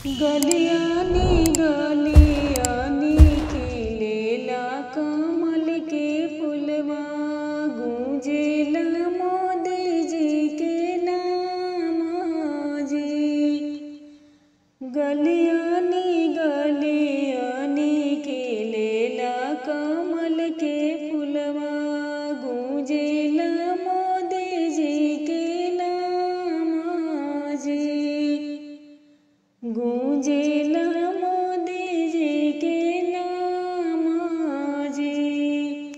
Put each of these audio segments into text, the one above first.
गलियानी गलियानी खिलेला कमल के फुलवा, गूंजेला मोदी जी के नाम जी। गलियानी गलियानी खिलेला कमल के फुलवा, गूंजेला मोदी जी के नाम जी। गूंजेला मोदी जी के नाम जी।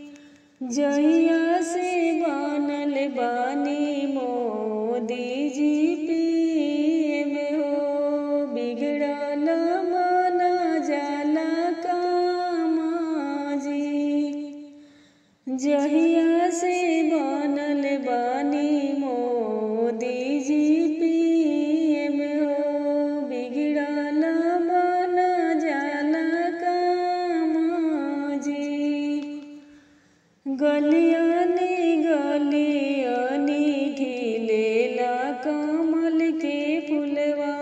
जहिया से बनल बानी मोदी जी पीएम हो, बिगड़ल माना जाला काम जी। जहिया से बनल बानी मोदी जी पीएम हो, बिगड़ल माना जाला काम जी। गलियानी गलियानी खिलेला कमल के फुलवा,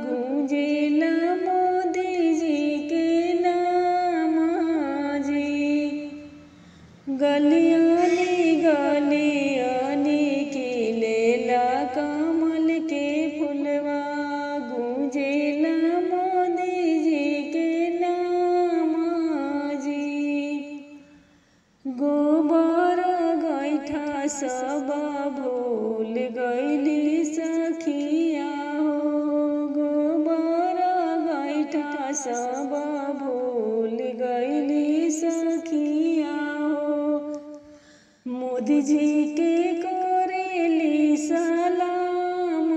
गूंजेला मोदी जी के नाम जी। गलियानी गलियानी खिलेला कमल के फुलवा, गूंजेला मोदी जी के नाम जी। गोबर गैठा सब भूल गईली सखिया हो, गोबर गैठा सब भूल गईली सखिया हो। मोदी जी के करेली सलाम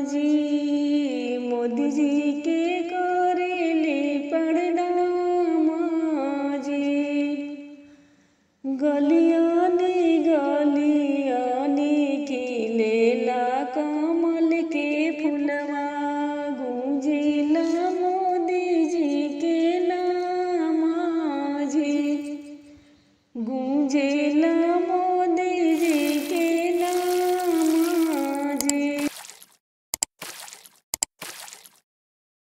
जी, मोदी जी के करेली प्रणाम जी। गलिया